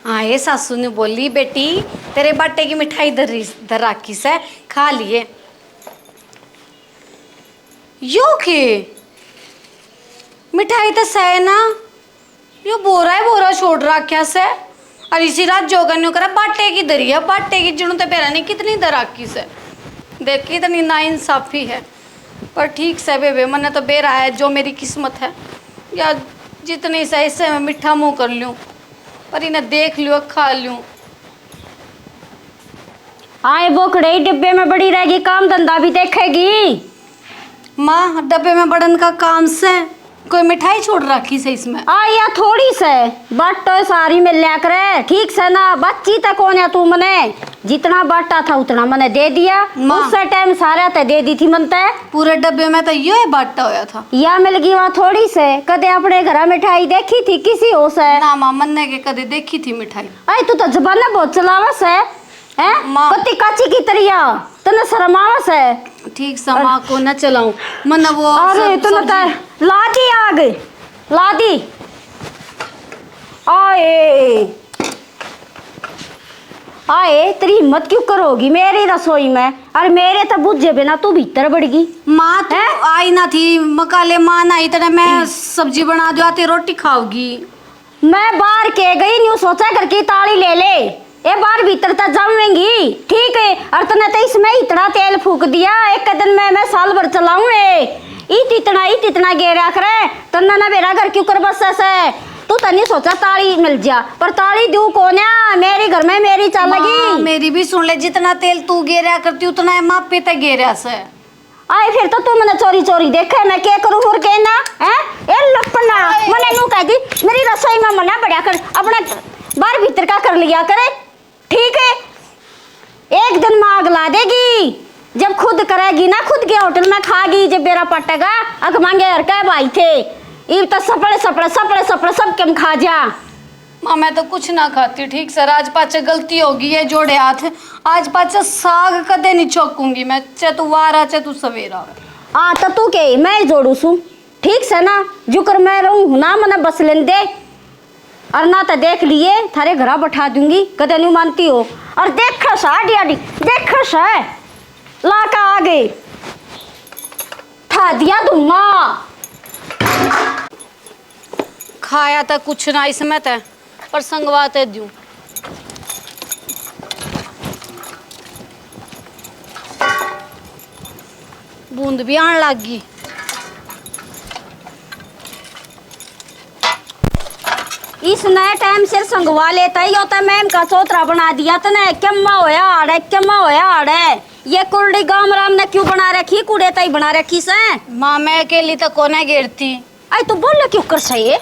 आए सासू ने बोली बेटी तेरे बाटे की मिठाई धर राखी से खा लिए। यो के मिठाई तो सह ना यो बोरा है बोरा छोड़ रखा से और इसी रात जोगन करा बाटे की दरिया बाटे की जुनू तो पैरा नहीं कितनी दर राखी से देख के इतनी ना इंसाफी है। पर ठीक से बेबे मैंने तो बेरा है जो मेरी किस्मत है या जितनी सही से मैं मिठा मुँह कर लूँ पर इन्हें देख लूँ खा लूँ। आए बोकड़े डिब्बे में बड़ी रहेगी काम धंधा भी देखेगी। माँ डब्बे में बड़न का काम से कोई मिठाई छोड़ रखी से इसमें या थोड़ी से बट सारी मिल लिया करे ठीक से ना बच्ची तक कौन है तू मने जितना बांटा था उतना मैंने दे दिया उससे टाइम सारा ते दे दी थी मनते पूरे डब्बे में तो ये बांटा होया था या मिल गई वहाँ थोड़ी से कदे अपने घर मिठाई देखी थी किसी हो से ना माँ मन्ने के कदे देखी थी मिठाई। अरे तू तो जबान बहुत चलावस है पति काची की तरिया तने शर्म आवस है। ठीक सा माँ को न चलाऊं मन वो अरे तू तो ला दी आग ला दी आए आए तेरी हिम्मत क्यों करोगी मेरी रसोई में और मेरे तो बुझे बिना तू भीतर बढ़ गई। माँ तो आई ना थी मकाले माँ ना इतना मैं सब्जी बना दो आती रोटी खाओगी। मैं बाहर के गई न्यू सोचा करके ताली ले ले ये बार भीतर तक जाऊंगी ठीक है और तने तो इसमें इतना तेल फूक दिया एक दिन में मैं साल भर चलाऊं इत इतना गेरा करे तन्ना ना मेरा घर क्यों कर बस ऐसे तू तनी सोचा ताली मिल जा पर ताली दू कोन्या मेरे घर में मेरी चल लगी। मेरी भी सुन ले जितना तेल तू गेरा करती उतना है माँ पे तक गेरा से आए फिर तो तू मैंने चोरी चोरी देखे मैं क्या करूँ और कहना है ये लपना मैंने नू कह दी मेरी रसोई में मना बढ़िया कर अपना बाहर भीतर का कर लिया करे ठीक है एक दिन माँ अगला देगी जब खुद करेगी ना खुद के होटल में खागी जब मेरा पटेगा अग मांगे हर का भाई थे इब तो सपड़े सपड़े सपड़े सपड़े सब कम खा जा। माँ मैं तो कुछ ना खाती ठीक सर आज पाचे गलती होगी ये जोड़े हाथ आज पाचे साग कदे नहीं चौकूंगी मैं चाहे तू वारा चाहे तू सवेरा तो तू के मैं जोड़ू सू ठीक से ना जुकर मैं रहूँ ना मना बस लेन दे और ना तो देख लिए थारे घरा बैठा दूंगी कदे नहीं मानती हो और देख साड़ी आड़ी देख है लाका आ गई था दिया दूंगा खाया था कुछ ना इसमें तो पर संगवाते दूं बूंद भी आने लगी। इस नए टाइम से संगवा लेता ही होता मैम का चौतरा बना दिया तने क्यम्मा होया आड़े ये कुर्डी गांव राम ने क्यों बना रखी कूड़े तई बना रखी से माँ मैं अकेली तो कोने गिरती आई तू बोल क्यों कर सही है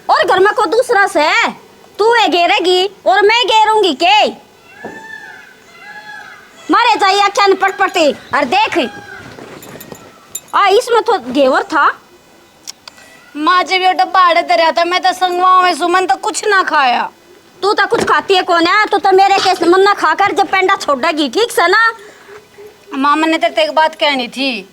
और घर में को दूसरा से तू है गेरेगी और मैं गेरूंगी के मारे चाहिए अख्यान पटपटी और देख इसमें तो घेवर था माँ जब ये डब्बा आड़े दरिया था मैं तो संगवाओं में सुमन तो कुछ ना खाया तू तो कुछ खाती है कौन है तू तो मेरे केस मन्ना खाकर जब पेंडा छोड़ेगी ठीक से ना। माँ मैंने तेरे एक बात कहनी थी।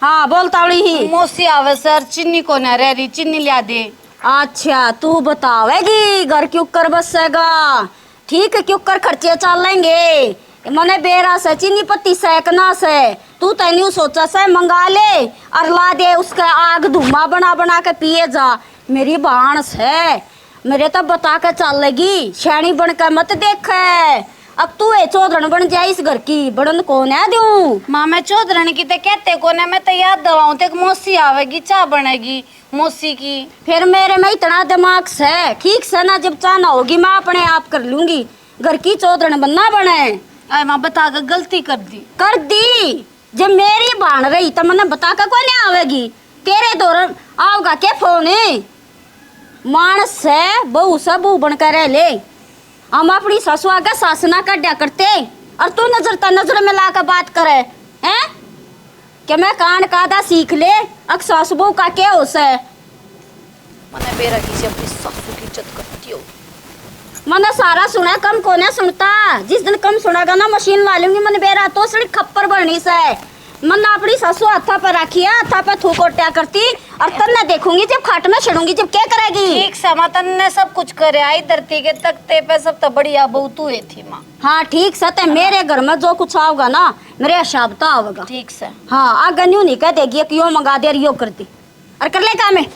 हाँ बोलता ही मौसी आवे सर चिन्नी को ना रह रही चिन्नी लिया दे। अच्छा तू बतावेगी घर क्यों कर बसेगा ठीक है क्यों कर खर्चे चल लेंगे मने बेरा से चीनी पत्ती सेकना से तू तेन्यू सोचा से मंगा ले और ला दे उसका आग धुआं बना बना के पिए जा मेरी बाण से मेरे तो बता के चल लेगी शैनी बन के मत देख अब तू है चौधरन बन जाए इस घर की बड़न कौन है दूं माँ मैं चौधरन की ते कहते कौन है मैं तो याद दवाऊं तक मौसी आवेगी चाय बनेगी मौसी की फिर मेरे में इतना दिमाग से ठीक से ना जब चाह ना होगी मैं अपने आप कर लूंगी घर की चौधरन बनना बने अरे माँ बता कर गलती कर दी जब मेरी बाण रही तो मैंने बता कर कौन आवेगी तेरे दौरान आओगा क्या फोन मानस से बहू से बहू बनकर रह ले हम अपनी सासू आगे सास ना कड्या करते और तू नजर में ला कर बात करे हैं कि मैं कान कादा सीख ले अक सासू बहू का क्या हो से मैंने बेरा की अपनी सासू की इज्जत करती हो मैंने सारा सुना कम कोने सुनता जिस दिन कम सुनेगा ना मशीन ला लूंगी मैंने बेरा तो सिर्फ खप्पर भरनी से मन अपनी सासू हाथा पर रखी है, हाथा पर थूक उट्या करती और तन्ने देखूंगी जब खाट में चढ़ूंगी जब क्या करेगी। ठीक से माँ तन्ने सब कुछ करे आई धरती के तख्ते पे सब तो बढ़िया बहुत हुए थी माँ। हाँ ठीक से ते मेरे घर में जो कुछ आओगा ना मेरे हिसाब तो आओगा। ठीक से हाँ आगे न्यू नहीं कह देगी कि यो मंगा दे और यो करती और कर ले काम है।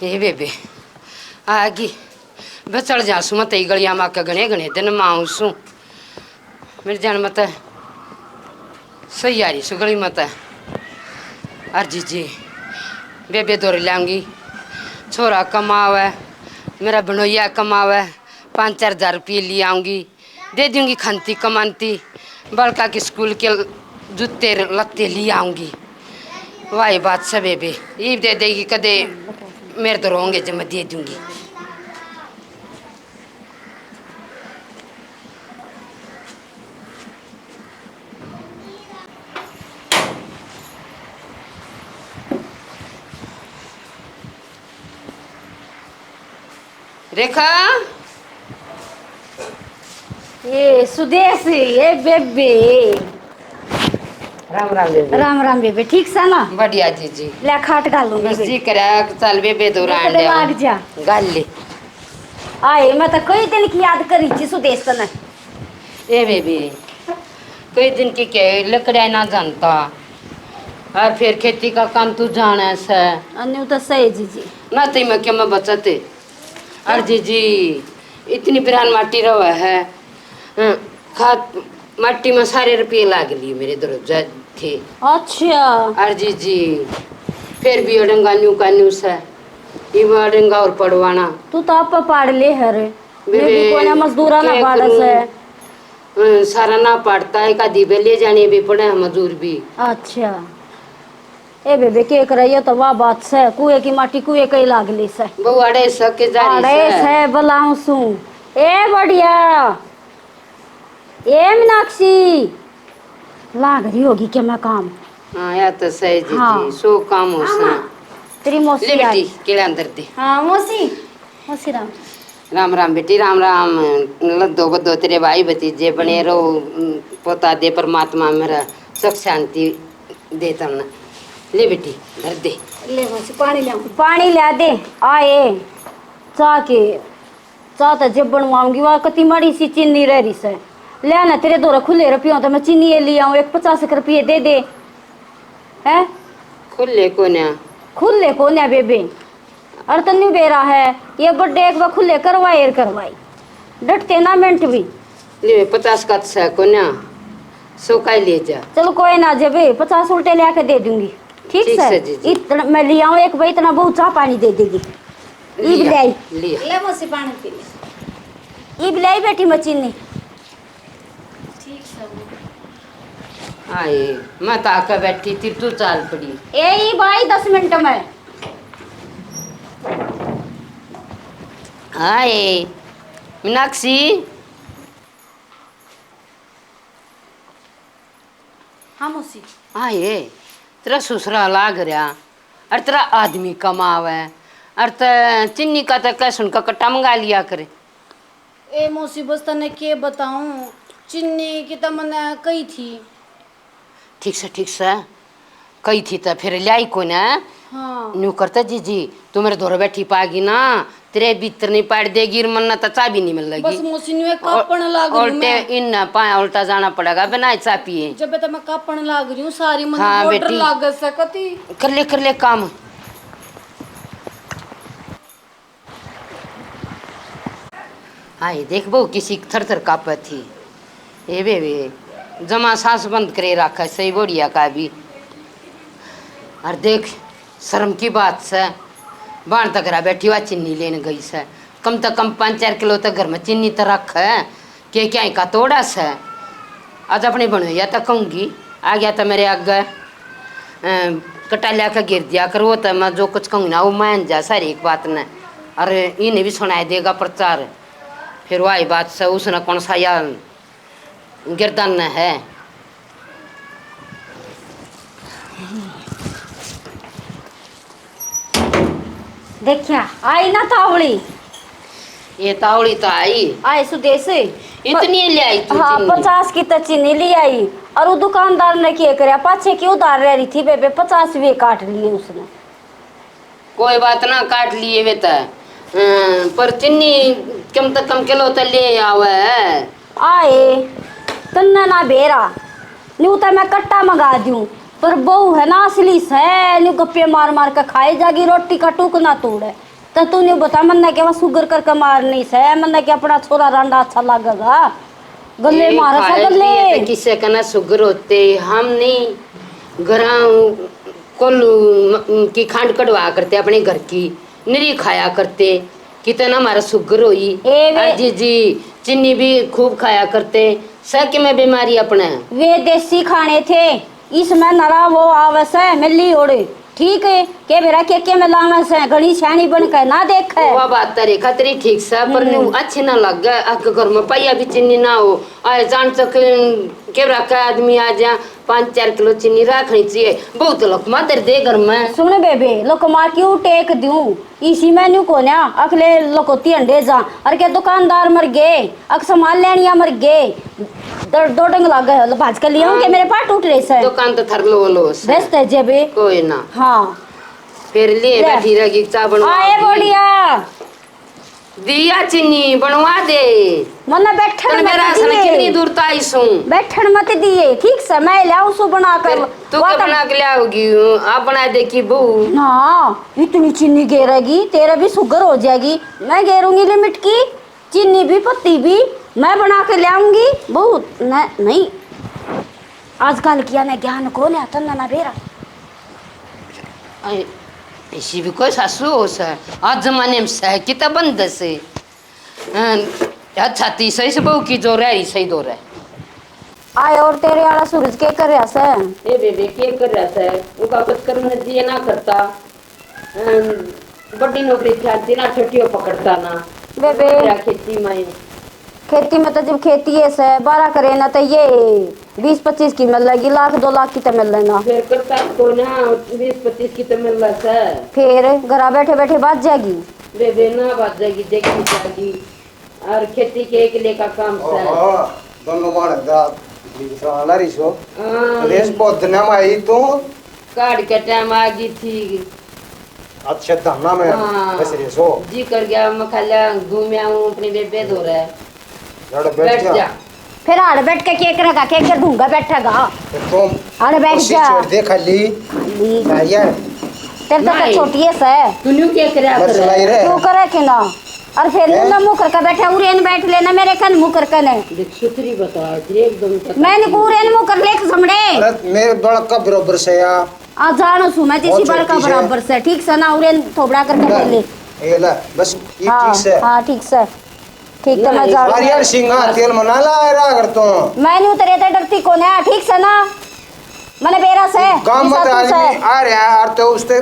ए बेबे आगी बचड़ जासू मत गलिया माँ के गणे गणे दिन माऊसू मेरे जान मत सही आ रही सु गली मत अर्जी जी बेबे दौड़ लाऊंगी छोरा कमावे मेरा बनोइया कमावे 5-4 हज़ार रुपये ले आऊंगी दे दूंगी खनती कमानती बड़का के स्कूल के जूते लत्ते ले आऊंगी। वाही बात से बेबे ये दे देगी कदे मेरे तो रोंगे जब मैं दे दूंगी। रेखा ये सुदेश ये बेबे राम राम बेबे। राम राम बेबे ठीक से ना बढ़िया जी जी ले खाट गालूंगी बस जी करा चल बेबे दो रांड लाग जा गाल ले आए मैं तो कई दिन की याद करी थी सुदेश तने। ए बेबी कई दिन की क्या लकड़िया ना जानता और फिर खेती का काम तू जाना से अन्यू तो सही जी ना तो मैं क्या मैं बचते और जी इतनी बिरान माटी रवा है खाद माटी में सारे रुपये लाग लिए मेरे दरोजा थे। अच्छा और जी फिर भी अडंगा न्यू का न्यू से इमा अडंगा और पड़वाना तू तो आप पाड़ ले हरे मैं भी कोने मजदूरा ना पाड़ से सारा ना पड़ता है का दीबे ले जाने भी पड़े हैं मजदूर भी। अच्छा ए बेबे के करैया तो वाह बात से कुएं की माटी कुएं कई लागली से बहु अड़े सके जा रही अरे से बलाऊं सू ए बढ़िया ए मीनाक्षी लाग रही होगी क्या मैं काम। हाँ या तो सही जी हाँ। जी सो काम हो सा तेरी मौसी ले आई। बेटी केड़ा अंदर दे। हाँ मौसी मौसी राम राम राम बेटी राम राम लद्दो बद्दो तेरे भाई भतीजे बने रहो पोता दे परमात्मा मेरा सुख शांति देता ना। ले बेटी धर दे ले मौसी पानी ला दे आए चाह के चाह तो जब बनवाऊंगी वहाँ कति माड़ी सी चीनी रह रही से ले आना तेरे दो खुले रुपये तो मैं चीनी ले आऊँ एक 50 रुपये दे दे हैं खुले को ना खुले को ना बेबे और तन्नी बेरा है ये बर्थडे एक बार खुले करवाई डटते ना मिनट भी ले 50 का सा को ना सो का ले जा। चलो कोई ना जब 50 उल्टे ले आके दे दूंगी ठीक ठीक से से जी, जी। इतना मैं ले आऊँ एक भाई इतना बहुत चाह पानी दे देगी ईब ले आई लिया ले मौसी पानी पी ले। ईब ले आई बेटी मैं चीनी ठीक से आए मैं तो आकर बैठी थी तू चाल पड़ी ए ईब आई 10 मिनट में आए मीनाक्षी हाँ मौसी आए तेरा ससुरा लाग रहा और तेरा आदमी कमावे और चिन्नी का तो कैसन का कट्टा मंगा लिया करे। ए मौसी बस तने के बताऊं चिन्नी की तो मैंने कही थी। ठीक से कही थी तो फिर लाई को ना हाँ न्यू करता जी तू मेरे धोरे बैठी पागी ना तेरे भीतर नहीं पाड़ देगी मन तो चाय भी नहीं मिल बस लगी मौसी ने कापण लाग रही हूं उल्टे मैं इन पाया उल्टा जाना पड़ेगा बिना चाय पिए। जब तो मैं कापण लाग रही हूँ सारी मन हाँ, ऑर्डर बेटी। लाग सकती। कर ले काम। आए देख बहु किसी थर थर कापा थी ए बेबे जमा सांस बंद करे रखा सही बढ़िया का भी और देख शर्म की बात से बाण तक रहा बैठी हुआ चीनी लेने गई से कम से कम 5-4 किलो तक घर में चीनी तो रख है के क्या का तोड़ा से आज अपने बनोया तो कहूँगी आ गया तो मेरे आगे कटा लिया कर गिर दिया कर वो तो मैं जो कुछ कहूँ ना वो मान जा सारी एक बात न और इन्हें भी सुनाई देगा प्रचार फिर वही बात से उसने कौन सा या गिरदन न है। देखिया आई ना थावड़ी ये तावड़ी तो आई आए सुदेश इतनी ले आई तू हाँ चीनी। 50 की तो चीनी ले आई। और वो दुकानदार ने क्या करे, पाछे की उधार रह रही थी बेबे, 50 भी काट लिए उसने। कोई बात ना, काट लिए वे तो पर चीनी कम तो कम किलो तो ले आवे है। आए तन्ना ना बेरा न्यू तो मैं कट्टा मंगा दूं, पर बहू है ना असली से न्यू गप्पे मार मार के खाई जागी, रोटी का टूक ना तोड़े। तो तू न्यू बता, मन ने क्या शुगर करके मारनी से, मन ने क्या अपना छोरा रांडा अच्छा लगेगा, गले मारा सा गले। किसे कहना शुगर होते हम नहीं घरा कोल्लू की खांड कटवा करते अपने घर की निरी खाया करते, कितना हमारा शुगर हुई। जी जी चीनी भी खूब खाया करते, सक में बीमारी अपने वे देसी खाने थे, इसमें नरा वो आवस है मिली ओड़े, ठीक है के मेरा के में लावस है, घनी छानी बन के ना देख है। वो बात तेरी खतरी ठीक से, पर न्यू अच्छे ना लग गए। आपके घर में पाइया भी चीनी ना हो आए जान तक के रखा आदमी आ जा 5-4 किलो चीनी रखनी चाहिए। बहुत लोग मदर दे घर में। सुन बेबे लोक मार क्यों टेक दूं, इसी मेन्यू को ना अगले लोकोती अंडे जा, और के दुकानदार मर गए, अक सामान लेनिया मर गए, दो डंग लग गए भाज कर लिया के मेरे पास टूट रहे से। दुकान तो थर लो बेस्ट है जेबे कोई ना। हाँ फिर ले बैठी रहेगी चाय बनवा आए बोलिया दिया चीनी बनवा दे। मन बैठन मेरा सन कितनी दूर तो आई सू बैठन मत दिए, ठीक से मैं लाऊं सो बना कर। तू क्या बना के लाओगी? आप बना दे की बहू ना इतनी चीनी गेरेगी तेरे भी शुगर हो जाएगी, मैं गेरूंगी लिमिट की चीनी भी पत्ती भी मैं बना के लाऊंगी। बहुत नहीं आजकल किया ने ज्ञान को ने आता ना बेरा ऐसी भी कोई सासू हो सर आज जमाने में सह कितना बंद से अच्छा ती सही से बहू की जो रही सही दो रहे आए। और तेरे वाला सूरज के कर रहा से ए बेबे के कर रहा था वो वापस करने दिए ना करता बड़ी नौकरी थी ना छोटियों पकड़ता ना बेबे खेती में तो जब खेती है से 12 करे ना तो ये 20-25 की मिल जाएगी, 1-2 लाख की तो मिल लेना। फिर करता को ना 20-25 की तो मिल रहा है, फिर घर बैठे बैठे बात जाएगी बेबे ना बात जाएगी देखी जाएगी। और खेती के एक ले का काम से दोनों मार दा साला रिसो रेस बहुत दिन में आई तो कार्ड के टाइम आ गई थी। अच्छा धन्ना में बस रेसो जी कर गया मैं खाला घूम आऊं अपनी बेबे दो रहा है लड़ बैठ जा। फिर आड़ बैठ के केक रखा केक कर दूंगा बैठेगा तुम आड़ बैठ जा छोड़ दे खाली यार तेरे तो छोटी है से तू न्यू क्या करे बस लाई रे तू करे कि ना। और फिर ना मुंह करके बैठा उरेन बैठ लेना मेरे कन मुंह करके ने देख सुथरी बता एकदम मैंने उरेन मुंह कर लेख समड़े अरे मेरे बड़ा का बराबर से या आ जानो सु मैं तेरी बड़ का बराबर से ठीक से ना उरेन थोबड़ा करके ले ए ला बस ये ठीक से हां ठीक से ठीक तो मैं जा नारियल सिंगा तेल मना ला रहा कर तो मैं नहीं उतरे तो डरती कौन है ठीक से ना मैंने बेरा से काम मत आदमी आ रहा है और तो उससे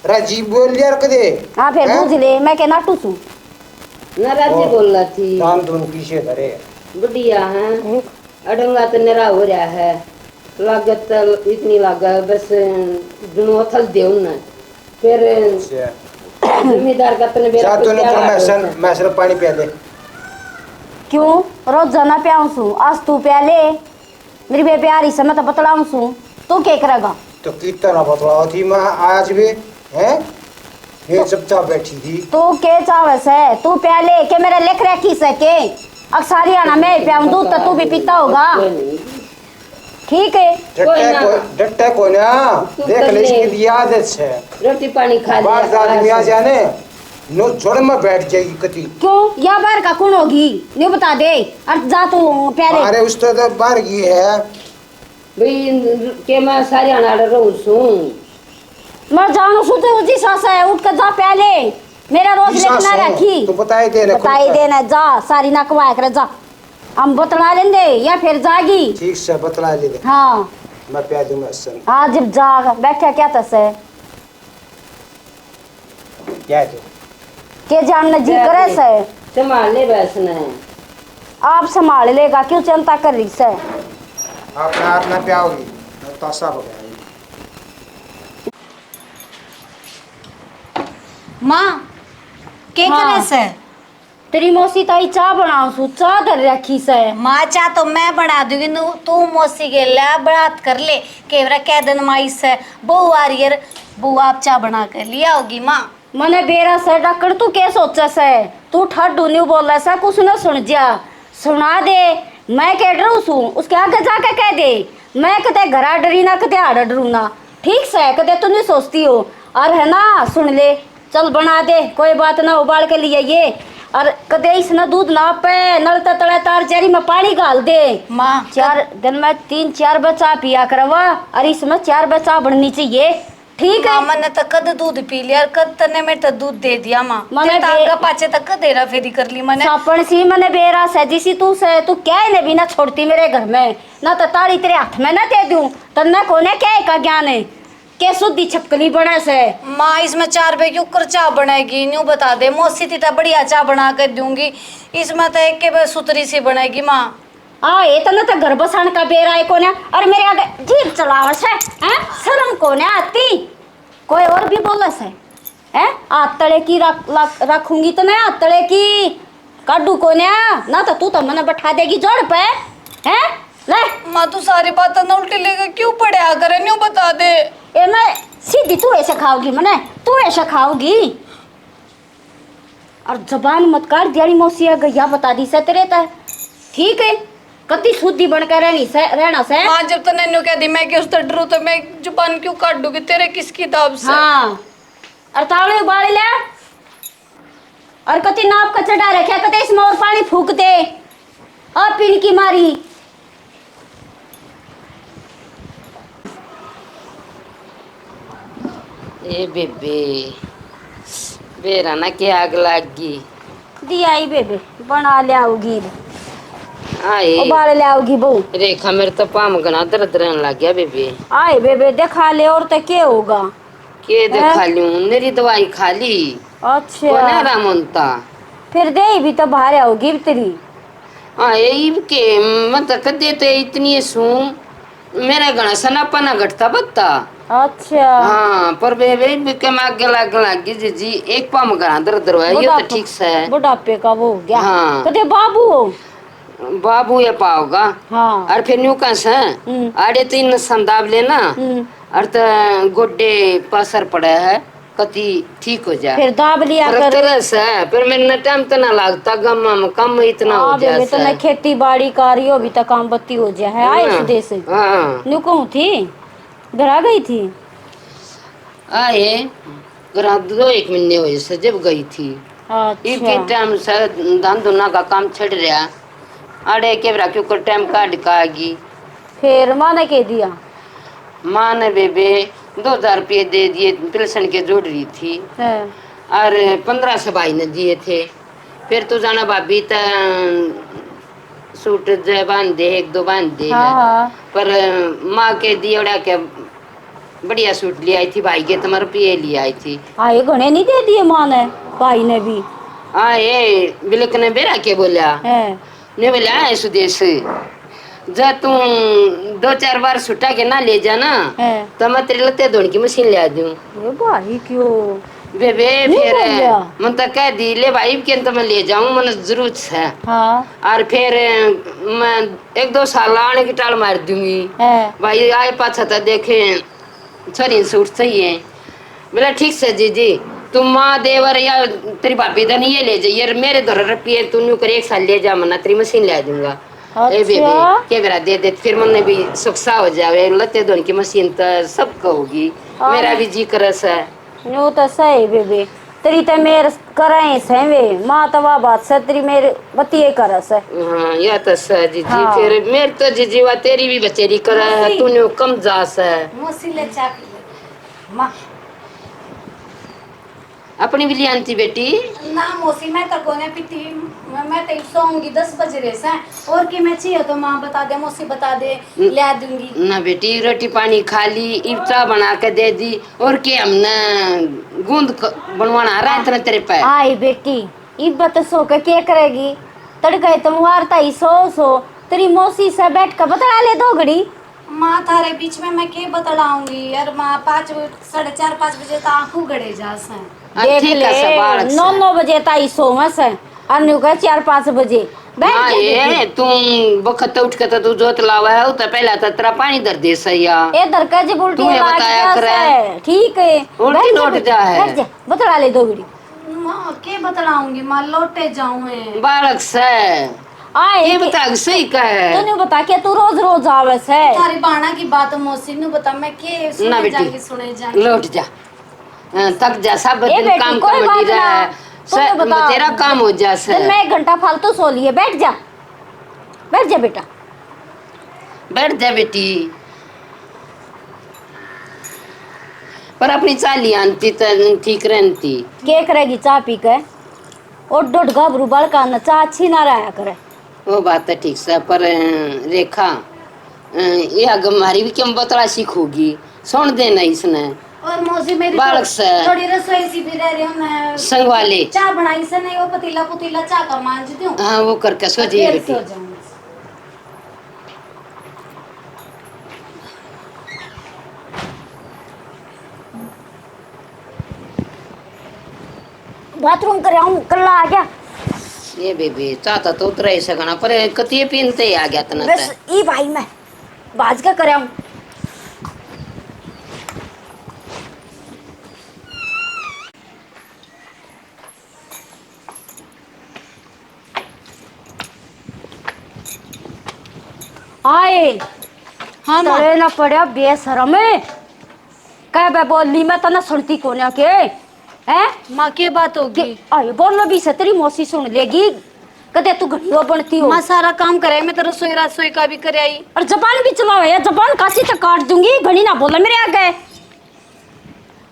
राजीव बोल लिया रख दे। हां फिर बुझ ले मैं के नाटू सु नाराजी बोल रहा थी काम दोनों पीछे करे बढ़िया है अडंगा तो नरा हो रहा है लागत इतनी लागत बस दोनों थल दे उन फिर जमींदार का तने बेरा मैं सिर्फ पानी पिया दे क्यों रोज जाना प्याऊं सु आज तू प्याले मेरी बे प्यारी से मैं तो बतलाऊं सु तू क्या करेगा तो कितना बतलाओ थी मैं आज भी हैं ये चुपचाप बैठी थी तू के चावे से तू प्याले के मेरे लिख रखी से के अक्सारी आना मैं प्याऊं दूध तो तू भी पीता होगा ठीक है डट्टे को ना देख ले इसकी आदत है रोटी पानी खा ले बाहर आदमी आ जाने नो जोड़ में बैठ जाएगी कति क्यों या बाहर का कौन होगी नहीं बता दे और जा तू प्याले अरे उस तो बाहर की है भाई के मैं सारे आना रहूं सू मैं जानू सु तो उसी सास है उठ कर जा प्याले मेरा रोज लिखना रखी तो बताई देना जा सारी नकवा कर जा हम बतला लेंगे या फिर जागी ठीक से बतला ले हाँ मैं प्यार दूंगा सन आज जब जाग बैठा क्या तसे क्या तो के जानना जी करे से संभाल ले बस ने आप संभाल लेगा क्यों चिंता कर रही से अपना हाथ ना प्याओगी तो सब हो गया माँ के करे से तेरी मौसी ताई चाह बनाओ सु चाह धर रखी से। माँ चाह तो मैं बना दूंगी, तू मौसी के लिए बात कर ले केवरा कह दिन माई से बहू आ रही है, बहू आप चाह बना कर लिया होगी माँ। मने बेरा से डकड़ तू क्या सोचा से, तू ठड्डू नहीं बोला सा कुछ न सुन जा, सुना दे मैं कह डरू सू उसके आगे जाके कह दे मैं कदे घरा डरी ना कदे आड़ डरू ना, ठीक से कदे तू नहीं सोचती हो। और है ना सुन ले चल बना दे कोई बात ना, उबाल के लिए ये और कदे इसने दूध ना पे नल तले तार चेरी में पानी डाल दे माँ। 4 दिन में 3-4 बच्चा पिया करवा और इसमें 4 बच्चा बननी चाहिए, ठीक है। मैंने तो कद दूध पी लिया, कद तने में तो दूध दे दिया माँ, मैंने आगे पाचे तक देरा फेरी कर ली मैंने। सापन सी मने बेरा से जिसी तू से तू क्या ने भी ना छोड़ती मेरे घर में ना, तो ताड़ी तेरे हाथ में ना दे दूं तन्ने कोने क्या का ज्ञान है के शुद्धि छपकली बने से। माँ इसमें 4 रुपए की उकर चाह बनेगी, न्यू बता दे मौसी थी तो बढ़िया चाह बना कर दूंगी, इसमें तो एक के सुतरी सी बनेगी माँ। ये तो ना तो घर बसान का बेरा है कोने और मेरे आगे जीभ चलावा से हैं, शर्म कोने आती कोई और भी बोला से हैं, आतड़े की रखूंगी तो नहीं आतड़े की काडू कोने ना, तो तू तो मने बैठा देगी जोड़ पे हैं। ले माँ तू सारी बातें न उल्टी लेकर क्यों पढ़ा करे, न्यू बता दे। ए मैं सीधी तू ऐसे खाओगी मने, तू ऐसे खाओगी और जबान मत काट दियाड़ी मौसी आ गया बता दी से तेरे तय, ठीक है कति शुद्धि बनकर रहना से। माँ जब तूने न्यू कह दी मैं कि उस तर डरू तो मैं जुबान क्यों काट दूंगी तेरे किसकी दाब से। हाँ और तावड़े उबाल ले और कति नाप का चढ़ा रखे कति इसमें और पानी फूक दे और पीन की मारी। ए बेबे बेरा ना क्या आग लागी दिया ही बेबे बना ले आओगी आए उबाल ले आओगी बहू। रेखा मेरे तो पाम गना दर्द रहने लग गया बेबे। आए बेबे देखा ले और तो क्या होगा के देखा लूं मेरी दवाई खा ली अच्छा कोने आराम होता फिर दे भी तो बाहर आओगी तेरी। इब के मतलब कदे तो इतनी सू मेरा घना सनापना घटता बत्ता। अच्छा हाँ पर बेबे के माग लग लगी जी एक पाम गना दर्द रहा है ये तो ठीक से है। बुढ़ापे का वो हो गया हाँ। कदे बाबू हो बाबू ये पाओगा हाँ और फिर न्यू कस है आड़े तो इन संदाब लेना और तो गोड्डे पसर पड़ा है कति ठीक हो जाए फिर दाब लिया कर तरह से फिर मेरे टाइम तो ना लगता गम कम इतना हो जाए तो मैं खेती बाड़ी कार्य हो भी तो काम बत्ती हो जाए है आए इस देश से हाँ न्यू कहूँ थी घर आ गई थी आए घर 2-1 महीने हुए से जब गई थी इनके अच्छा टाइम से धान धुना का काम छड़ रहा अड़े के क्यों कर टाइम काट का आगी फिर माँ ने कह दिया माँ ने बेबे 2000 रुपये दे दिए पेंशन के जोड़ रही थी है और 1500 भाई ने दिए थे। फिर तो जाना भाभी त सूट जो बांध दे 1-2 बांध दे हाँ हाँ पर माँ के दियोड़ा के बढ़िया सूट ले आई थी भाई के तुम्हारे रुपये ले आई थी। आए घने नहीं दे दिए माँ ने भाई ने भी हाँ ये बिलक ने बेरा के बोला है ने बोला है सुदेश जा तू 2-4 बार छुट्टा के ना ले जाना है तो मैं तेरे लते धोने की मशीन ले आ दूं। ये भाई क्यों बेबे नहीं फिर बोल गया। मन तो कह दी ले भाई के तो मैं ले जाऊं मन जरूरत है हाँ और फिर मैं 1-2 साल आने की टाल मार दूंगी है भाई आए पाछा तो देखे छोरी सूट चाहिए बोला ठीक से जी तुम माँ देवर या तेरी भाभी धन ये ले जाइए मेरे घर रुपये तू न्यू कर 1 साल ले जा मना तेरी मशीन ले दूंगा। ए बेबी के बेरा दे दे फिर मन भी सुखसा हो जावे लते धोने की मशीन तो सब होगी मेरा भी जी करस है न्यू तो सही बेबी तेरी तो मेर करे से वे माँ तो वाह बात से तेरी मेरे बतिये करस है। हाँ या तो सह जी हाँ। फिर मेरे तो जी वा तेरी भी बचेरी करे है तूने कम जास है मौसी ले चाह पी ले माँ। अपनी भी लियांती बेटी ना मौसी मैं तो कोने पीती मैं तो सोऊंगी 10 बजे रे से और की मैं चाहिए तो माँ बता दे मौसी बता दे ले दूंगी ना बेटी रोटी पानी खा ली इफ्ता बना के दे दी और के हमने गूंद बनवाना आ रहा है इतना तेरे पे आई बेटी इब्बत सो के क्या करेगी तड़के तुम वारता ही सो तेरी मौसी से बैठ कर बता ले 2 घड़ी माँ थारे बीच में मैं के बतलाऊंगी यार माँ 4:30-5 बजे तो आंखों गड़े जा से देख ठीक ले है, सब बालक से। 9 बजे ताई सो से अन्यू का 4-5 बजे बैठ हाँ जा दीदी। ये तुम बखत उठ के तो तू जोत लावा है तो पहला तो तेरा पानी दर दे सैया ए दरका जी उल्टी तुम्हें लाग बताया गया करे। से ठीक है उल्टी बैठ जा लौट बेटा, जा है। बैठ जा बतला ले 2 घड़ी माँ के बतलाऊंगी माँ लौटे जाऊँ है बालक से आए ये के- बता सही का है तूने बता के तू रोज रोज आवे से थारी बाणा की बात मौसी ने बता मैं के ना सुने बेटी जाएंगी सुने जाएंगी लौट जा थक जा सब ए दिन बेटी, काम कोई कर बात रहा ना, है तुम्हें बता। तेरा काम हो जा से दिन में 1 घंटा फालतू सो लिए बैठ जा बेटा। बैठ जा बेटी पर अपनी चाली आनती तो ठीक रहती के करेगी चाय पी के और 1.5 घबरू बड़का न चाय अच्छी ना रहा करे। वो बात है ठीक से पर रेखा ये अग हमारी भी क्यों बतला सीखोगी सुन देना इसने और मौसी मेरी बालक से थोड़ी रसोई सी भी रह रही हूँ मैं संग वाले चाय बनाई से नहीं वो पतीला पुतीला चाय का मांझती हूँ हाँ वो करके सो जाइए फिर बेटी सो जाऊंगी। बाथरूम कर आऊं कल्ला आ गया ये बेबी चाहता तो उतर ही सकना पर कतिये पीनते ही आ गया तना बस ई भाई मैं बाज का कर आऊं आए हाँ माँ तरे ना पड़या बेशरम कह बे बोली मैं तना सुनती कोने के हैं माँ की बात होगी आए बोलो भी से तेरी मौसी सुन लेगी कदे तू घड़ियों बनती हो माँ सारा काम करे मैं तो रसोई का भी करे आई और जबान भी चलाओ या जबान कासी तक काट दूंगी घड़ी ना बोला मेरे आगे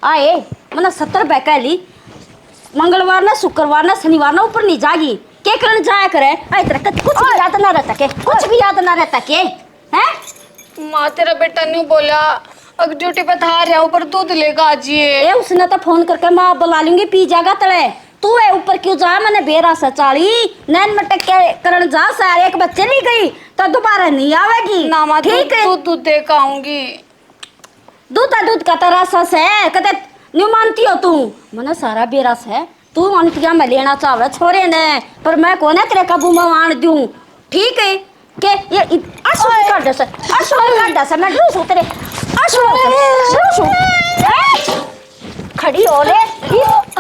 आए मना 70 बैकाली मंगलवार ना शुक्रवार ना शनिवार ना ऊपर नहीं जागी के करन जाया करे आए तेरा कुछ भी याद ना रहता के कुछ भी याद ना रहता के हैं माँ तेरा बेटा नहीं बोला अब ड्यूटी पे था रहा ऊपर दूध लेगा आजिए ए उसने तो फोन करके माँ बुला लूंगी पी जागा तले तू है ऊपर क्यों जा मैंने बेरा सा चाली नैन मटक के करन जा सारे एक बच्चे नहीं गई तो दोबारा नहीं आवेगी ना माँ ठीक है दूध दे के आऊंगी दूध का तो रस है कदे न्यू मानती हो तू मने सारा बेरस है तू मानती है मैं लेना चाहे छोरे ने पर मैं कोने तेरे काबू में आन दूं ठीक है के ये अशोक कर दे से मैं ड्रूस तेरे अशोक खड़ी हो ले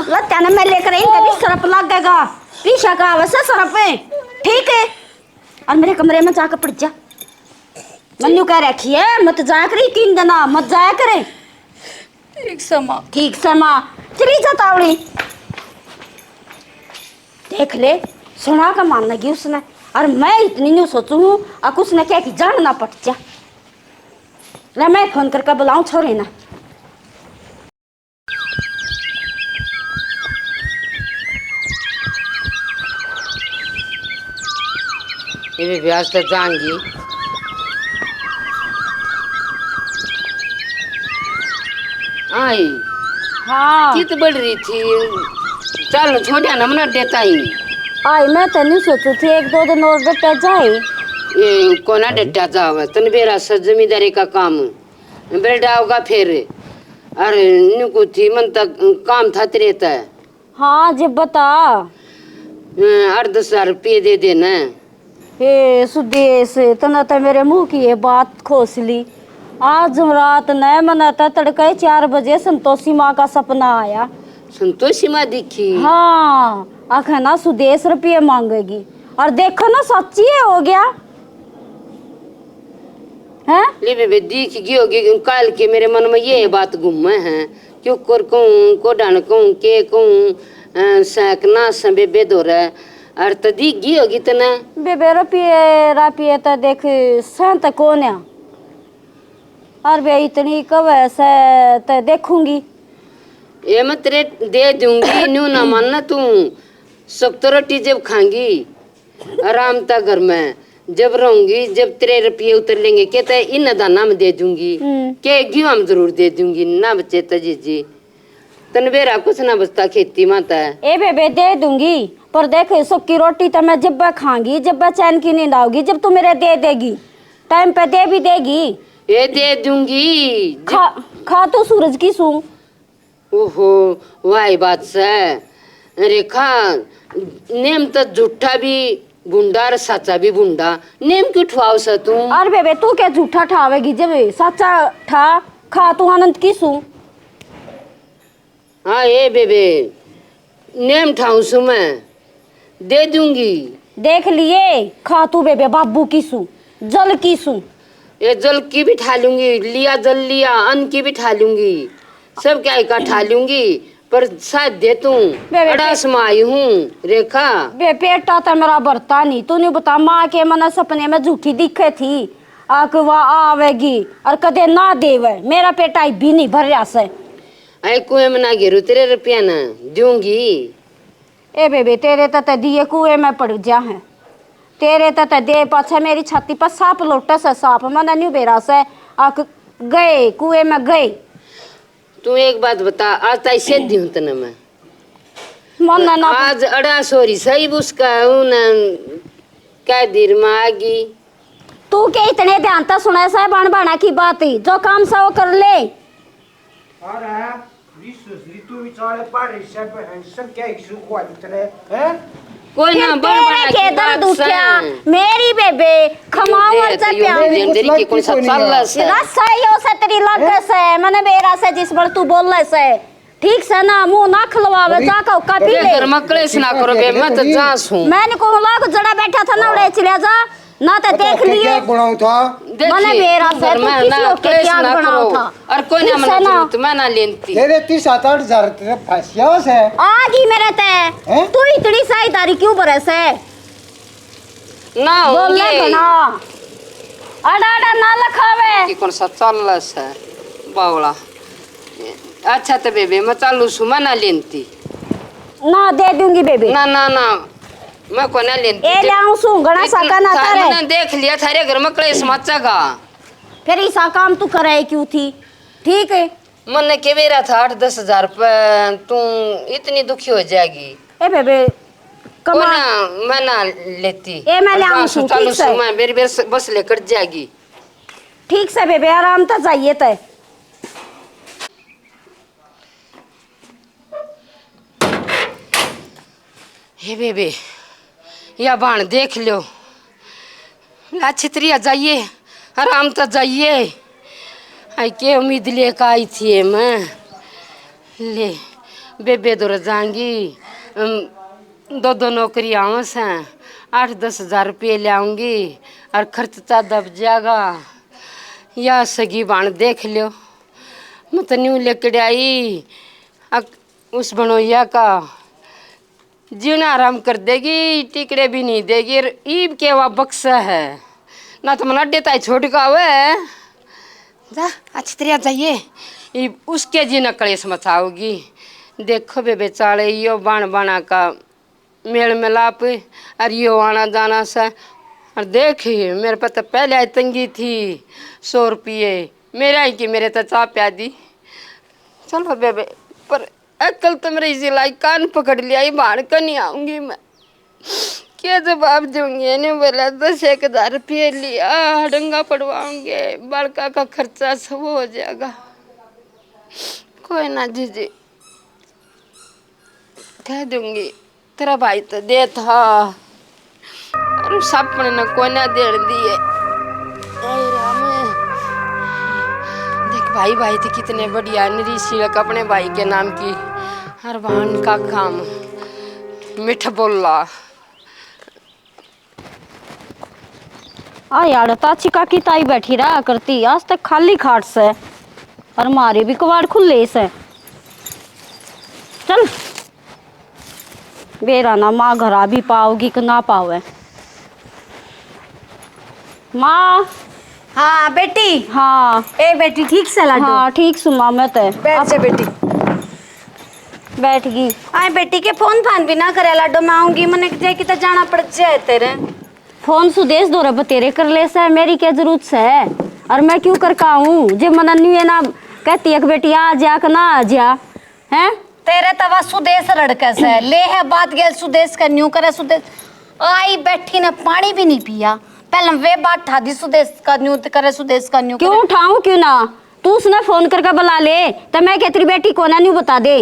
लत्या ने मैं लेकर आई कभी सरप लगेगा पीछा का वैसे सरप है ठीक है और मेरे कमरे में जाकर पड़ जा मन्नू कह रखी है मत जाया करे 3 दिन मत जाया करे ठीक समा ठीक समा चली जा तावड़ी देख ले सुना का मान लगी उसने और मैं इतनी नहीं सोचू हूँ और उसने क्या कि जान ना पट जा ले मैं फोन करके बुलाऊं छोरे ना ये भी ब्याज तो जाएंगी आई हाँ चित बढ़ रही थी चल छोड़िया ना मना देता ही आई मैं तो नहीं सोचू थी 1-2 दिन और बेटा जाए ये कोना डेटा जावे तन बेरा से जमींदारी का काम बेटा होगा फिर अरे नुकु थी मन तक काम था रहता है हाँ जब बता 8-10 रुपये दे देना हे सुदेश तना तो मेरे मुंह की ये बात खोस ली आज रात न मनाता तड़के 4 बजे संतोषी माँ का सपना आया संतोषी माँ दिखी हाँ आखे ना सुदेश रुपये मांगेगी और देखो ना सच्ची है हो गया है ले बेबे दिख गई होगी काल के मेरे मन में ये बात घूमे हैं क्यों कर कहूँ को डान कहूँ के कहूँ सैकना बेबे दो रहा और तो दिख गई होगी तना बेबे रुपये तो देख संत कौन है और बे इतनी कब ऐसे तो देखूंगी ये मैं तेरे दे दूंगी न्यू ना मानना तू सब तो रोटी जब खाएंगी आराम था घर में जब रहूंगी जब तेरे रुपये उतर लेंगे कहते हैं इन दाना में दे दूंगी के घी हम जरूर दे दूंगी ना बच्चे तजी तनवेरा कुछ ना बचता खेती माता है ए बेबे दे दूंगी पर देख सुक्की रोटी तो मैं जब खाऊंगी जब चैन की नींद आऊगी जब तू मेरे दे देगी टाइम पे दे भी देगी ये दे दूंगी खा तू सूरज की सू ओहो वाही बात से रेखा नेम तो झूठा भी बुंडा और सच्चा भी बुंडा, नेम क्यों ठुआव सा तू? अरे बेबे तू क्या झूठा ठावेगी जब सच्चा ठा खा तू आनंद किसू। हाँ ये बेबे नेम ठाऊ सु मैं दे दूंगी। देख लिए खा तू बेबे बाबू किसू जल किसू। ये जल की भी ठा लूंगी, लिया जल लिया अन्न की भी ठा लूंगी, सब क्या का ठा लूंगी, पर शायद दे तू अड़ास में आई हूँ रेखा। बे पेटा तो मेरा बरता नहीं, तूने बता माँ के मन सपने में झूठी दिखे थी आके वह आवेगी और कदे ना देवे, मेरा पेटा भी नहीं भर रहा से। आई कुएं में ना गिरू तेरे रुपया ना दूंगी। ए बेबे तेरे तो दिए कुएं में पड़ जा है, तेरे तो दे पाछे मेरी छाती पर सांप लोटा से सांप मन न्यू बेरा से आक गए कुएं में गए। तू एक बात बता, आज ताई से दी हूँ तना मैं मन ना आज अड़ा सोरी सही उसका क्या देर में आगी। तू के इतने ध्यान तक सुने से बन बना की बात ही जो काम से वो कर ले। अरे ऋतु विचारे पढ़ सब क्या एक सुख वाली तरह हैं? कोई ना बड़ बड़ा के दर्द उठा मेरी बेबे खमाओ से प्यार देरी की कौन सा चल से रसइयो से तेरी लग से मने बेरा से जिस बड़ तू बोल ले से ठीक से ना मुंह ना खलवावे जा का कपी ले घर में क्लेश ना करो बे, मैं तो जास हूं। मैंने को लाग जड़ा बैठा था ना उड़े चले जा ना तो देख लिए क्या बनाऊं था? मने बेरा से तू किसी को क्लेश क्या ना बनाओ करो था और कोई ना मना तो मैं ना लेनती तेरे 30-8 तेरे फसिया से आगी मेरे ते तू इतनी साईदारी क्यों बरस है ना बोल ले होंगे बना अड़ा अड़ा ना लखावे कि कौन सा चल से बावला। अच्छा तो बेबे मैं चालू सु मैं ना लेनती ना दे दूंगी बेबी ना ना ना मैं को ना लेनती। ए ले आऊं सु गणा सका ना करे मैंने देख लिया थारे घर में क्लेश मचेगा, फिर ऐसा काम तू करे क्यों थी ठीक है। मन के बेरा था 8-10 हजार पर तू इतनी दुखी हो जाएगी। ए बेबे कमा ना मैं ना लेती ए मैं ले आऊं सु चालू ठीक से मैं मेरी बस लेकर जाएगी। ठीक से बेबे आराम तो जाइए तय। हे बेबे या बाण देख लो लाछित्रिया जाइए आराम तो जाइए। आई के उम्मीद लेकर आई थी मैं ले बेबे दूर जाऊंगी 2 नौकरी आऊँ से 8-10 हजार रुपये ले आऊँगी और खर्चा दब जाएगा। या सगी बाण देख लो मैं तो न्यू लेकर आई उस बनोइया का जीना आराम कर देगी, टिकड़े भी नहीं देगी। ईब के वह बक्सा है ना तो मना देता है छोड़ का हुआ जा अच्छी तरह जाइए ईब उसके जीना कलेश मचाओगी। देखो बे बेचारे यो बाण बाणा का मेल मिलाप और यो आना जाना सा। और देखिए मेरे पास तो पहले आई तंगी थी 100 रुपये मेरा ही कि मेरे तो चाह प्या दी। चलो बेबे पर कल तो मेरे इसी लाई कान पकड़ लिया ही बाहर का नहीं आऊंगी मैं क्या जवाब दूंगी। ने बोला 10-10 रुपये लिया डंगा पड़वाऊंगे बड़का का खर्चा सब हो जाएगा। कोई ना जीजी कह दूंगी तेरा भाई तो दे था अरे सपने न कोई ना दे दिए। भाई भाई थे कितने बढ़िया निरीशिलक अपने भाई के नाम की हर बहन का काम मिठ बोला। आ यार ताची काकी ताई बैठी रहा करती आज तक खाली खाट से और हमारे भी कबाड़ खुले से। चल बेरा ना माँ घरा भी पाओगी कि ना पावे माँ। हाँ बेटी हाँ ए बेटी ठीक से लाडो हाँ ठीक सुमा मैं तो बैठ जा बेटी बैठ गई। आए बेटी के फोन फान भी ना करे लाडो मैं आऊंगी मने जाए कि तो जाना पड़ जाए तेरे फोन सुदेश दो रब तेरे कर ले से मेरी क्या जरूरत से है और मैं क्यों कर का हूँ जब मना नहीं है ना कहती है कि बेटी आ जा कि ना आ जा हैं तेरे तवा सुदेश रड़के से ले है बात गया सुदेश का न्यू करे सुदेश आई बैठी ने पानी भी नहीं पिया पहले वे बात था दी सुदेश का न्यू करे सुदेश का न्यू क्यों उठाऊं क्यों ना तू उसने फोन करके बुला ले तो मैं कहती बेटी को ना नहीं बता दे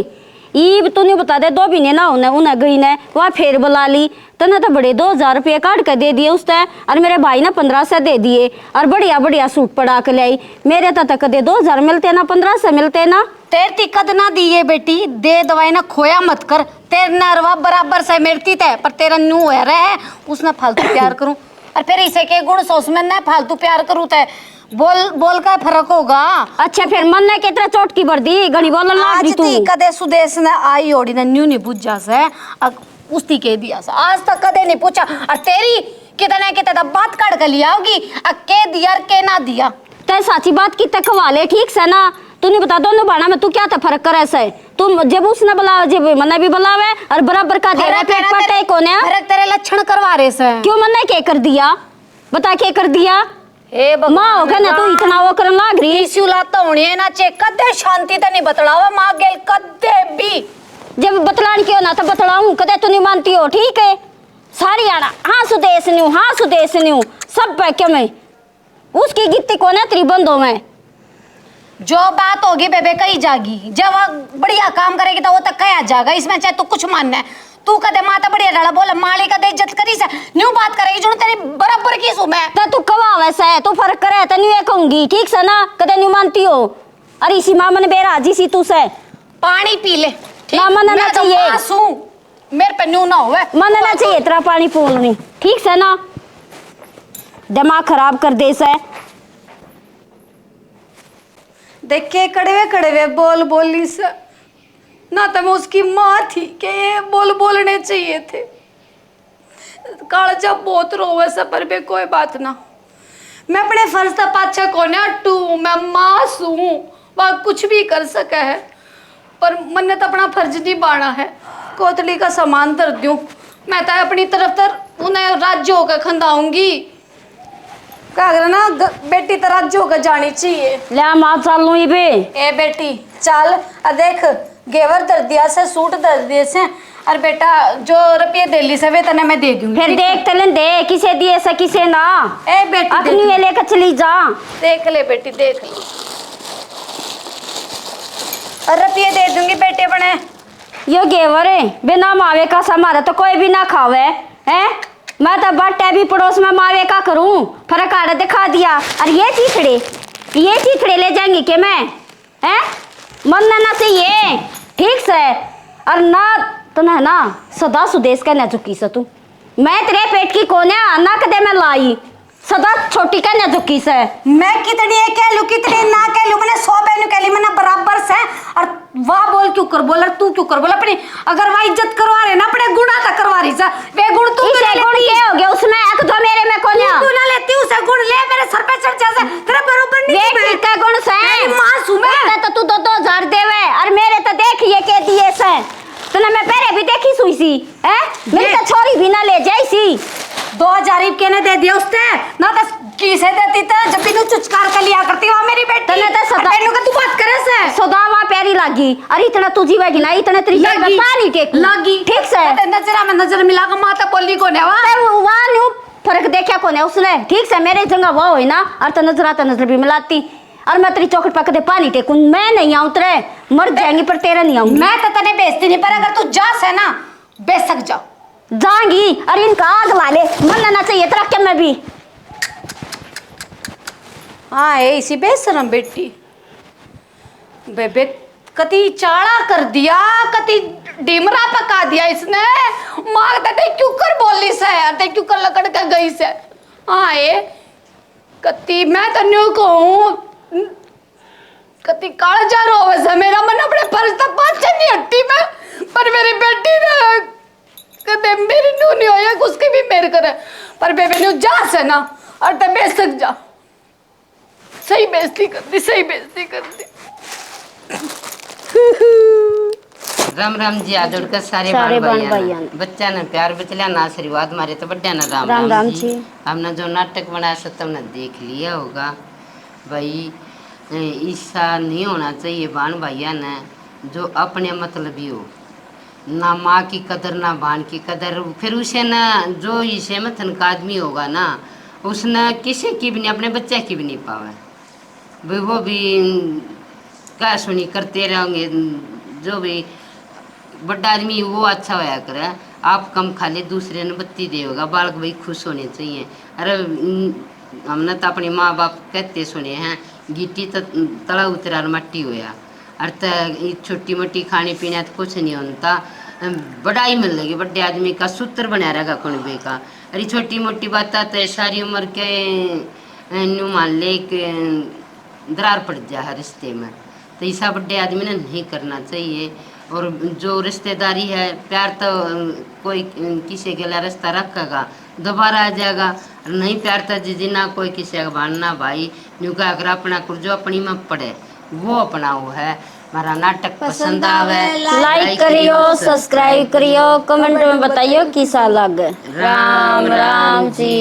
ईब तूने बता दे 2 महीने ना होने उन्हें गई ने वहाँ फिर बुला ली तने तो बड़े 2000 रुपये काट कर दे दिए उसने और मेरे भाई ने 1500 दे दिए और बढ़िया बढ़िया सूट पड़ा के लाई मेरे तो कदे 2000 मिलते ना 1500 मिलते ना। तेर तिक्कत ना दिए बेटी, दे दवाई ना खोया मत कर। तेर नरवा बराबर से मेरती तय पर तेरा न्यू है रहे उसने फालतू प्यार करूं और फिर इसे के गुण सोच में ना फालतू प्यार करूं तय बोल बोल का फर्क होगा। अच्छा फिर मन ने कितना चोट की बर्दी घनी बोल लाग आज तू ती कदे सुदेश ने आई ओड़ी ने न्यू नहीं बुझा से उसती के दिया से आज तक कदे नहीं पूछा और तेरी कितने कितने बात काट कर लिया होगी के दिया और के ना दिया। तय साची बात की तक वाले ठीक से ना तूने बता दोनों बाणा में तू क्या था फर्क करे से तुम जब उसने बुलावे जब मने भी बुलावे और बराबर का दे रहा पेट पटे कोने फर्क तेरे लक्षण करवा रहे से क्यों मने के कर दिया बता के कर दिया ए माँ हो गया ना तू इतना वो करन लाग रही इस्यूला तो होनी है ना चे कदे शांति ते नहीं बतलावा मां गेल कदे भी जब बतलान क्यों ना तो बतलाऊं कदे तू नहीं मानती हो ठीक है सारी आना हाँ सुदेश न्यू सब पैके में उसकी गिट्टी कोने त्रिबंधों में जो बात होगी बेबे कही जागी जब वो बढ़िया काम करेगी तो वो तक कहा जाएगा इसमें चाहे तू कुछ मानना है तू कदे माता बढ़िया डाला बोला माली कदे इज्जत करी से न्यू बात करेगी जो तेरी बराबर की सु मैं तो तू कवा वैसा है तू फर्क करे तो न्यू कहूंगी ठीक से ना कदे न्यू मानती हो अरे इसी माँ मन बेराजी सी तू से पानी पी ले ना मन ना चाहिए मेरे पे न्यू ना होवे मन ना चाहिए तेरा पानी पोलनी ठीक से ना दिमाग खराब कर दे से देख के कड़वे कड़वे बोल बोली से ना तो मैं उसकी माँ थी कि ये बोल बोलने चाहिए थे कालजा बहुत रोवे से पर भी कोई बात ना मैं अपने फर्ज का पाछा कोने हटू मैं माँ सू वह कुछ भी कर सके है पर मैंने तो अपना फर्ज नहीं बाना है कोतली का सामान धर दूं मैं तो अपनी तरफ तर उन्हें राज्य होकर खंदाऊंगी क्या ना बेटी तो राज्य होकर जानी चाहिए ले माँ चल लू बे ए बेटी चल देख घेवर दर दिया से सूट दर दिए से और बेटा जो रुपये दिल्ली से वे तने मैं दे दूंगी फिर देख तलन दे किसे दिए से किसे ना ए बेटी अपनी ये लेकर चली जा देख ले बेटी देख ले और रुपये दे दूंगी बेटे बने यो घेवर है बिना मावे का समारे तो कोई भी ना खावे है मैं तो बट्टे भी पड़ोस में मावे का करूं फर्क आड़े दिखा दिया और ये चीथड़े ले जाएंगी के मैं है मन ना चाहिए ठीक से और ना तो ना सदा सुदेश का न झुकी से तू मैं तेरे पेट की कोने ना कदे मैं लाई सदा छोटी का न झुकी से मैं कितनी कह लूं कितनी ना कह लूं मैंने 100 बहनों कह ली मैंने बराबर से और वाह बोल क्यों कर बोल तू क्यों कर बोल अपनी अगर वाह इज्जत करवा रहे ना अपने गुणा तक करवा रही सा वे गुण तू इसे गुण के हो गया उसमें एक दो मेरे में कोन्या तू ना लेती उसे गुण ले मेरे सर पे चढ़ जा तेरा बरोबर नहीं वे कितना गुण से मासूम है तो तू 2000 देवे और मेरे तो देख ये के दिए से तने मैं पहले भी देखी सुई सी है मेरी तो छोरी भी ना ले जाई सी 2000 केने दे दिया उसने ना तो किसे देती तो जब भी तू चुचकार कर लिया करती वहां मेरी बेटी तने तो सदा बेनू का तू बात करे से सदावा पैरी लागी अरे इतना तू जीवेगी ना इतना तेरी में पानी टेक लागी ठीक से नजर में नजर मिला के माता बोली कोने वहां न्यू फर्क देखा कोने उसने ठीक से मेरे जंगा वो है ना और तो नजर भी मिलाती और मैं तेरी चौखट पर कदे पानी टेकूं मैं नहीं आऊं तेरे मर जाएंगी पर तेरा नहीं आऊंगी मैं तो तने बेइज्जती नहीं पर अगर तू जा से ना बेशक जा जाऊंगी अरे इनका आग वाले मन ना चाहिए तेरा क्या मैं भी हाँ इसी बेशरम बेटी बेबे कति चाड़ा कर दिया कति डिमरा पका दिया इसने मार ते क्यों कर बोली से ते क्यों कर लकड़ के गई से हाँ ये कति मैं तो न्यू कहूँ कति कालजा रोवे से मेरा मन अपने फर्ज तक पाछे नहीं हट्टी मैं पर मेरी बेटी ने कदे मेरी न्यू नहीं होया उसकी भी मेरे करे पर बेबे न्यू जा से ना और ते बेशक जा सही बेइज्जती कर दी राम राम जी आदर का सारे बाण भाइयां बच्चा ने प्यार बचला ना आशीर्वाद मारे तो बड्डा ना राम राम जी हमने जो नाटक बनाया सब तुमने देख लिया होगा भाई ऐसा नहीं होना चाहिए बाण भैया ने जो अपने मतलब ही हो ना माँ की कदर ना बाण की कदर फिर उसे ना जो इसे मथन का आदमी होगा ना उसने किसी की भी नहीं अपने बच्चे की भी नहीं पावे वो भी क्या सुनी करते रहेंगे जो भी बड़ा आदमी वो अच्छा होया करे, आप कम खा ले दूसरे ने बत्ती देगा, बालक भाई खुश होने चाहिए। अरे हमने तो अपने माँ बाप कहते सुने हैं, गिट्टी तो तला उतरा मट्टी होया, अरे छोटी मोटी खाने पीने तो कुछ नहीं होता, बड़ा ही मिल लगी बड़े आदमी का सूत्र बना रहेगा कुनबे का। अरे छोटी मोटी बात तो सारी उम्र के न्यू मान ले के दरार पड़ जाए रिश्ते में, तो ऐसा बड़े आदमी ने नहीं करना चाहिए। और जो रिश्तेदारी है प्यार तो कोई किसी के लिए रिश्ता रखेगा दोबारा आ जाएगा, नहीं प्यार तो जिना कोई किसी का भानना भाई न्यू का अगर अपना कुछ जो अपनी में पड़े वो अपना वो है। हमारा नाटक पसंद आवे लाइक करियो, सब्सक्राइब करियो, कमेंट में बताइयो कैसा लगे। राम राम जी।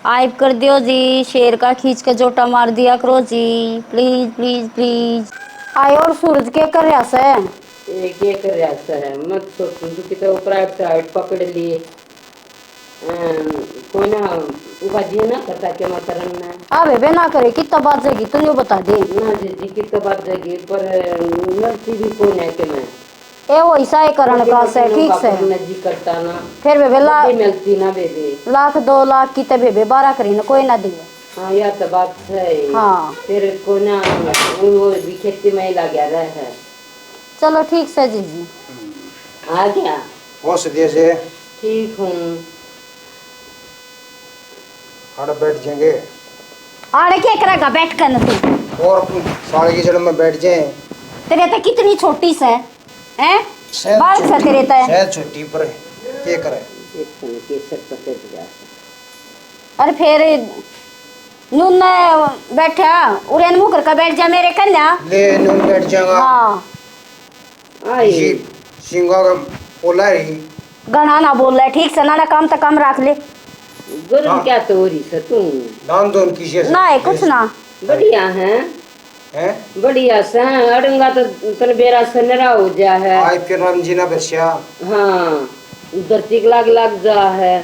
आइप कर दियो जी, शेर का खींच के जोटा मार दिया करो जी, प्लीज प्लीज प्लीज। आयो और सूरज क्या कर रहा से? एक कर रहा है मत सोच कि तो प्राइवेट पकड़ लिए कोई ना उपाजी ना करता के मतरन में अबे बे ना करे कितना बात जाएगी तू यूं बता दे ना जी कितना बात जाएगी पर नर्सी भी कोई ना के मैं ए वो ऐसा ही करण का से ठीक से जी करता ना फिर बेबे ला मिलती ना बेबे लाख 2 लाख की तबे बेबे 12 करी ना कोई ना दे। हाँ यह तो बात है। हाँ फिर को ना वो भी खेती में लग गया है। चलो ठीक से जी आ गया हो सदिया से ठीक हूँ आड़े बैठ जाएंगे आड़े क्या करेगा बैठ कर ना तू और साले की जड़ में बैठ जाए। तेरे तो कितनी छोटी से हैं बाल से तेरे तो शायद छुट्टी पर क्या करे अरे फिर नून बैठा उरे मुँह करके बैठ जा मेरे कन्या ले नून बैठ जाएगा। हाँ आई सिंगा का बोला रही गणा ना बोल रहा है ठीक से ना काम तो कम रख ले गुरु क्या तो हो रही है तू दान दोन किसी से ना है कुछ ना बढ़िया है हैं बढ़िया से अड़ंगा तो तन बेरा से नरा हो जा है। आई फिर राम जी ना बरसिया हाँ धरती लाग जा है।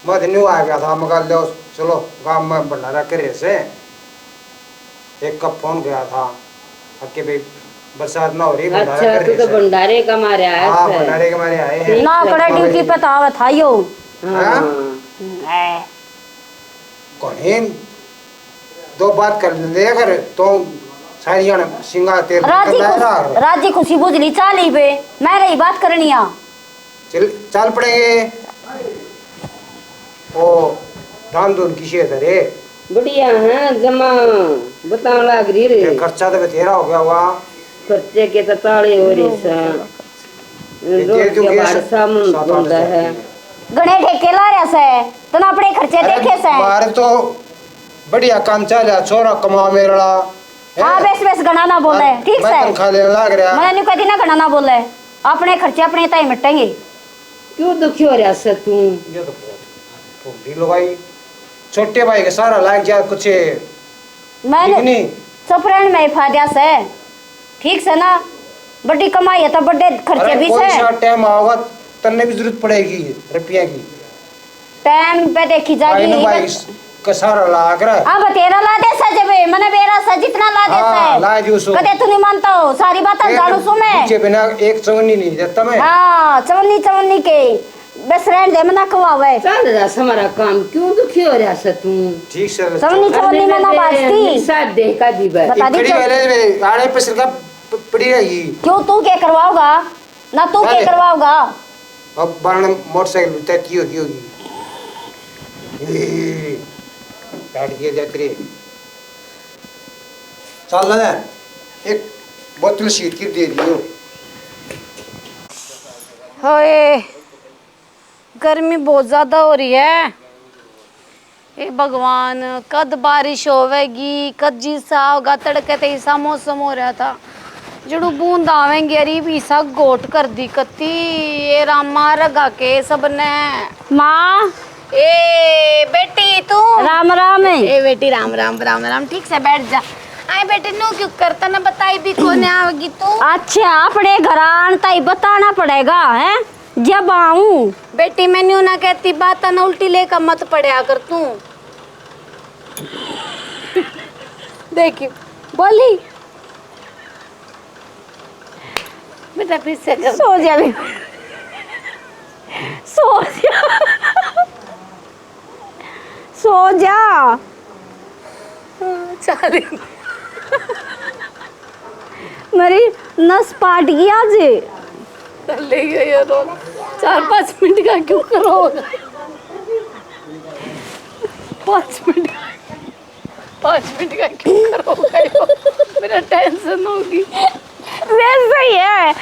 मत न्यू आ गया था मगर ले चलो गांव में भंडारा करे से एक का फोन गया था कि भाई बरसात ना हो रही भंडारा अच्छा करे तू तो भंडारे का मारे आया हाँ है। भंडारे के मारे आए हैं। ना करे ड्यूटी पे तो आवा था यो हाँ कौन दो बात कर ले अगर तो सारी जान सिंगा तेल राजी खुशी बुझली चाली पे मैं रही बात करनी आ चल पड़ेंगे ओ दान दून किसी रे बढ़िया है जमा बताओ लाग रही रे खर्चा तो बतेरा हो गया हुआ खर्चे के तो ताड़े हो रही सा रोज के बाहर सामान बंदा है गणे ठेके ला रहा से तो ना अपने खर्चे देखे से बाहर तो बढ़िया काम चल रहा छोरा कमा मेरा हाँ बेस बेस गणा ना बोले ठीक से खा लेने लग रहा मैं नहीं कहती ना गणा ना बोले अपने खर्चे अपने ताई मिटेंगे क्यों दुखी हो रहा से तू ये तो ढीलो भाई छोटे भाई के सारा लाग जा कुछ मैंने सफरण में फायदा से ठीक से ना बड़ी कमाई है तो बड़े खर्चे भी से टाइम आएगा तन्ने भी जरूरत पड़ेगी रुपया की टाइम पे देखी जाएगी भाई का सारा लाग रहा अब तेरा ला दे सजे बे मने बेरा स जितना ला दे से ला जो सो कदे तू नहीं मानता हो सारी बातें जानो सु मैं पीछे बिना एक चवन्नी नहीं देता मैं हां चवन्नी के बस रहन दे मना कवावे चल रहा हमारा काम क्यों दुखी हो रहा से तू ठीक से चवन्नी में ना बाजती साथ दे का दी बा बता दी खड़ी वाले आड़े पे सिर का पड़ी रहेगी क्यों तू क्या करवाओगा ना तू क्या करवाओगा अब बारण मोटरसाइकिल तैती होगी बैठ के जाते रे चल ना एक बोतल शीट की दे दियो होए गर्मी बहुत ज़्यादा हो रही है। हे भगवान कद बारिश होवेगी कद जीसा होगा तड़के ते ऐसा मौसम हो रहा था जड़ू बूंद आवेंगे अरे भी सा गोट कर दी कत्ती ये रामा रगा के सबने माँ ए बेटी तू राम राम ए बेटी राम राम राम राम ठीक से बैठ जा। आए बेटी नो क्यों करता ना बताई भी कौन आवेगी तू अच्छा अपने घर आना ही बताना पड़ेगा है जब आऊं बेटी मैं न्यू ना कहती बात ना उल्टी लेकर मत पड़या कर तू देखी बोली बेटा फिर से कर। सो जा भी, सो जा, सो जा। चल मेरी नस पाट गई आज। ले गया ये तो 4-5 मिनट का क्यों करोगे? 5 मिनट, 5 मिनट का क्यों करोगे? मेरा टेंशन होगी। वैसे ही है।